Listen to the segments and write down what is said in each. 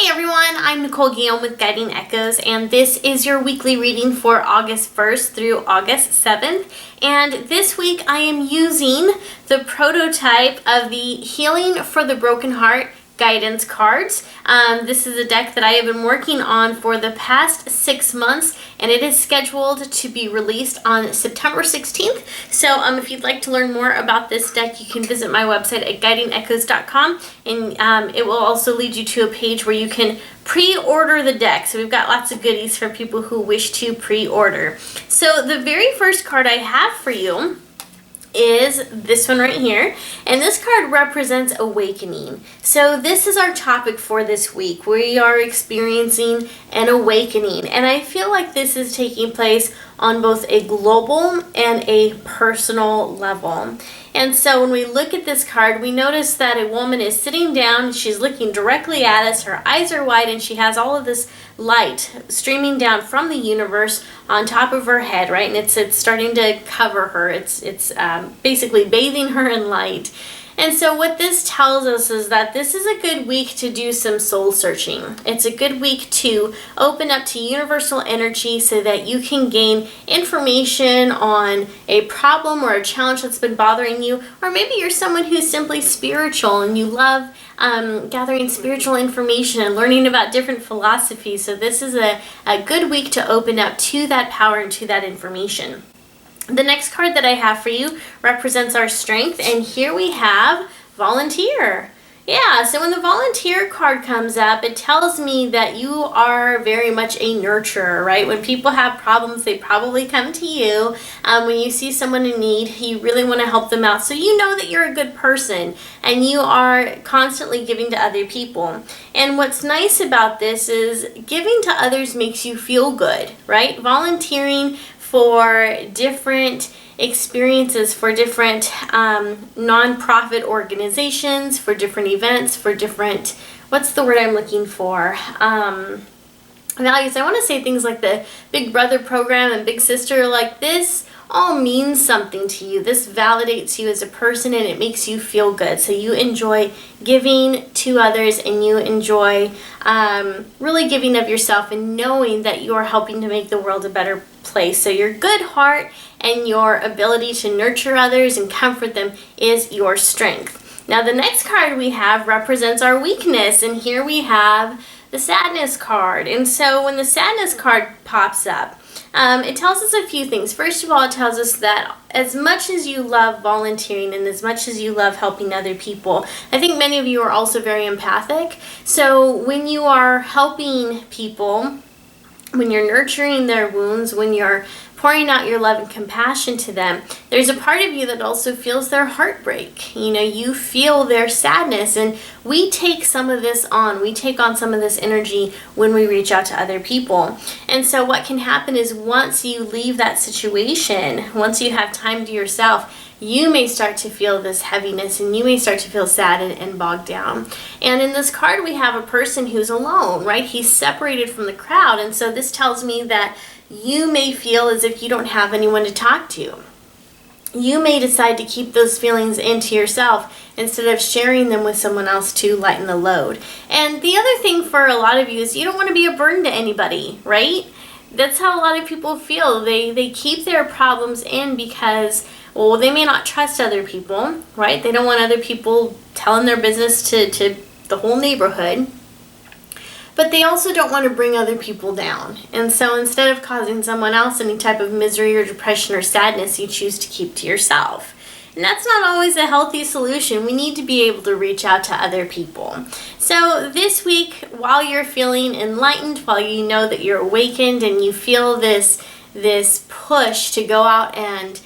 Hey everyone, I'm Nicole Guillaume with Guiding Echoes, and this is your weekly reading for August 1st through August 7th. And this week I am using the prototype of the Healing for the Broken Heart guidance cards. This is a deck that I have been working on for the past 6 months, and it is scheduled to be released on September 16th. So if you'd like to learn more about this deck, you can visit my website at guidingechoes.com, and it will also lead you to a page where you can pre-order the deck. So we've got lots of goodies for people who wish to pre-order. So the very first card I have for you is this one right here, and this card represents awakening. So this is our topic for this week. We are experiencing an awakening, and I feel like this is taking place on both a global and a personal level. And so when we look at this card, we notice that a woman is sitting down, she's looking directly at us, her eyes are wide, and she has all of this light streaming down from the universe on top of her head, right? And it's starting to cover her. It's basically bathing her in light. And so what this tells us is that this is a good week to do some soul searching. It's a good week to open up to universal energy so that you can gain information on a problem or a challenge that's been bothering you. Or maybe you're someone who's simply spiritual and you love gathering spiritual information and learning about different philosophies. So this is a good week to open up to that power and to that information. The next card that I have for you represents our strength, and here we have volunteer. Yeah, so when the volunteer card comes up, it tells me that you are very much a nurturer, right? When people have problems, they probably come to you. When you see someone in need, you really want to help them out. So you know that you're a good person, and you are constantly giving to other people. And what's nice about this is giving to others makes you feel good, right? Volunteering for different experiences, for different nonprofit organizations, for different events, for different, what's the word I'm looking for? Values. I want to say things like the Big Brother program and Big Sister, like this all means something to you. This validates you as a person and it makes you feel good. So you enjoy giving to others and you enjoy really giving of yourself and knowing that you are helping to make the world a better place. So your good heart and your ability to nurture others and comfort them is your strength. Now the next card we have represents our weakness, and here we have the sadness card. And so when the sadness card pops up, it tells us a few things. First of all, it tells us that as much as you love volunteering and as much as you love helping other people, I think many of you are also very empathic. So when you are helping people, when you're nurturing their wounds, when you're pouring out your love and compassion to them, there's a part of you that also feels their heartbreak. You know, you feel their sadness, and we take some of this on. We take on some of this energy when we reach out to other people. And so what can happen is once you leave that situation, once you have time to yourself, you may start to feel this heaviness and you may start to feel sad and bogged down. And in this card, we have a person who's alone, right? He's separated from the crowd. And so this tells me that you may feel as if you don't have anyone to talk to. You may decide to keep those feelings into yourself instead of sharing them with someone else to lighten the load. And the other thing for a lot of you is you don't want to be a burden to anybody, right? That's how a lot of people feel. They keep their problems in because, well, they may not trust other people, right? They don't want other people telling their business to the whole neighborhood. But they also don't want to bring other people down. And so instead of causing someone else any type of misery or depression or sadness, you choose to keep to yourself. And that's not always a healthy solution. We need to be able to reach out to other people. So this week, while you're feeling enlightened, while you know that you're awakened and you feel this push to go out and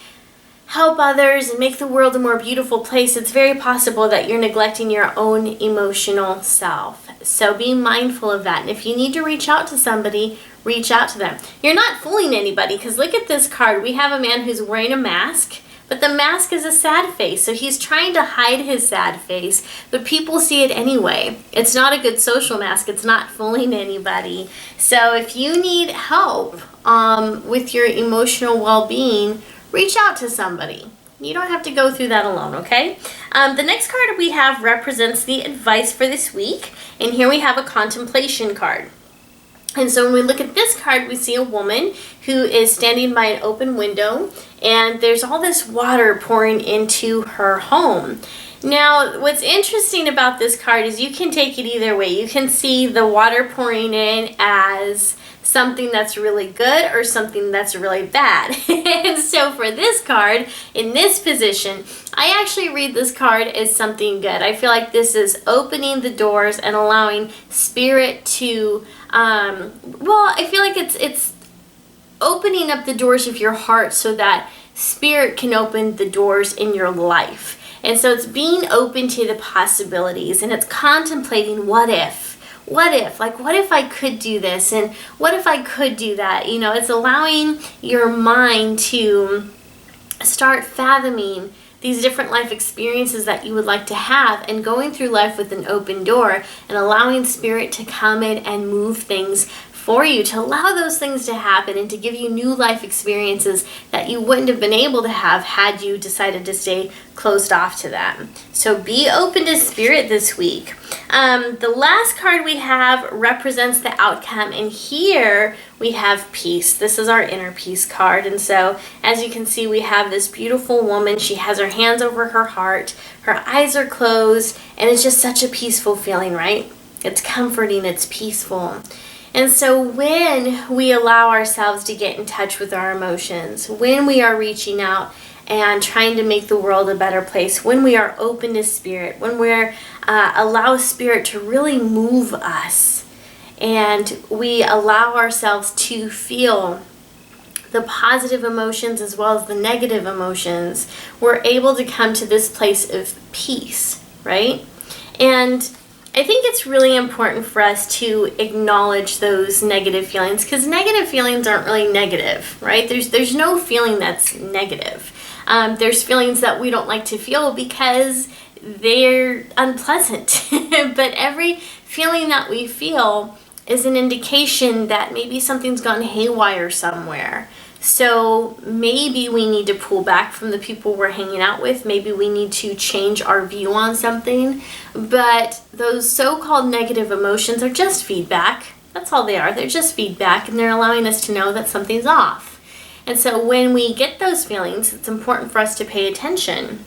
help others and make the world a more beautiful place, it's very possible that you're neglecting your own emotional self. So be mindful of that. And if you need to reach out to somebody, reach out to them. You're not fooling anybody, because look at this card. We have a man who's wearing a mask, but the mask is a sad face. So he's trying to hide his sad face, but people see it anyway. It's not a good social mask. It's not fooling anybody. So if you need help with your emotional well-being, reach out to somebody. You don't have to go through that alone, okay? The next card we have represents the advice for this week. And here we have a contemplation card. And so when we look at this card, we see a woman who is standing by an open window, and there's all this water pouring into her home. Now, what's interesting about this card is you can take it either way. You can see the water pouring in as something that's really good or something that's really bad. And so for this card, in this position, I actually read this card as something good. I feel like this is opening the doors and allowing Spirit to, I feel like it's opening up the doors of your heart so that Spirit can open the doors in your life. And so it's being open to the possibilities, and it's contemplating what if. What if I could do this, and what if I could do that? You know, it's allowing your mind to start fathoming these different life experiences that you would like to have, and going through life with an open door and allowing Spirit to come in and move things for you, to allow those things to happen and to give you new life experiences that you wouldn't have been able to have had you decided to stay closed off to them. So be open to Spirit this week. The last card we have represents the outcome, and here we have peace. This is our inner peace card, and so as you can see, we have this beautiful woman. She has her hands over her heart, her eyes are closed, and it's just such a peaceful feeling, right? It's comforting, it's peaceful. And so when we allow ourselves to get in touch with our emotions, when we are reaching out and trying to make the world a better place, when we are open to Spirit, when we're allow Spirit to really move us, and we allow ourselves to feel the positive emotions as well as the negative emotions, we're able to come to this place of peace, right? And I think it's really important for us to acknowledge those negative feelings, because negative feelings aren't really negative, right? There's no feeling that's negative. There's feelings that we don't like to feel because they're unpleasant. But every feeling that we feel is an indication that maybe something's gone haywire somewhere. So maybe we need to pull back from the people we're hanging out with. Maybe we need to change our view on something. But those so-called negative emotions are just feedback. That's all they are. They're just feedback, and they're allowing us to know that something's off. And so when we get those feelings, it's important for us to pay attention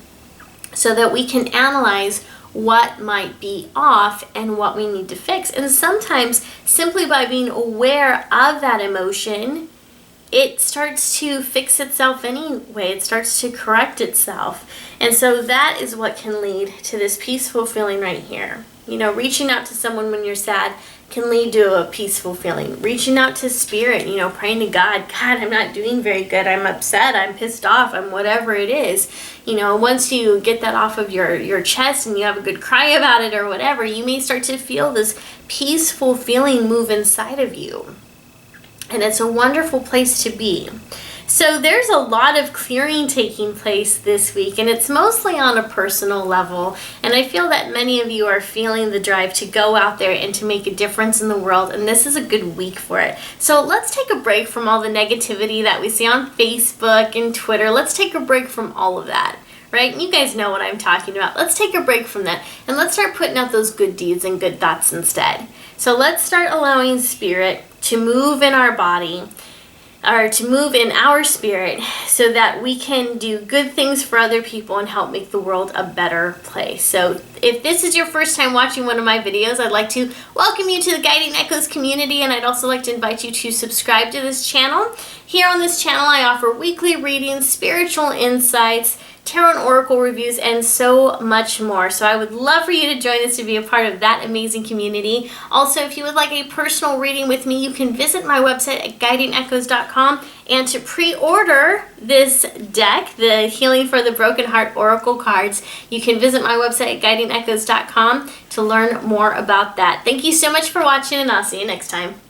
so that we can analyze what might be off and what we need to fix. And sometimes simply by being aware of that emotion, it starts to fix itself anyway. It starts to correct itself. And so that is what can lead to this peaceful feeling right here. You know, reaching out to someone when you're sad can lead to a peaceful feeling. Reaching out to Spirit, you know, praying to God, I'm not doing very good. I'm upset. I'm pissed off. I'm whatever it is. You know, once you get that off of your chest and you have a good cry about it or whatever, you may start to feel this peaceful feeling move inside of you. And it's a wonderful place to be. So there's a lot of clearing taking place this week, and it's mostly on a personal level. And I feel that many of you are feeling the drive to go out there and to make a difference in the world, and this is a good week for it. So let's take a break from all the negativity that we see on Facebook and Twitter. Let's take a break from all of that. Right? You guys know what I'm talking about. Let's take a break from that, and let's start putting out those good deeds and good thoughts instead. So let's start allowing Spirit to move in our body, or to move in our spirit, so that we can do good things for other people and help make the world a better place. So if this is your first time watching one of my videos, I'd like to welcome you to the Guiding Echoes community, and I'd also like to invite you to subscribe to this channel. Here on this channel, I offer weekly readings, spiritual insights, tarot and oracle reviews, and so much more. So I would love for you to join us to be a part of that amazing community. Also, if you would like a personal reading with me, you can visit my website at guidingechoes.com, and to pre-order this deck, the Healing for the Broken Heart Oracle cards, you can visit my website at guidingechoes.com to learn more about that. Thank you so much for watching, and I'll see you next time.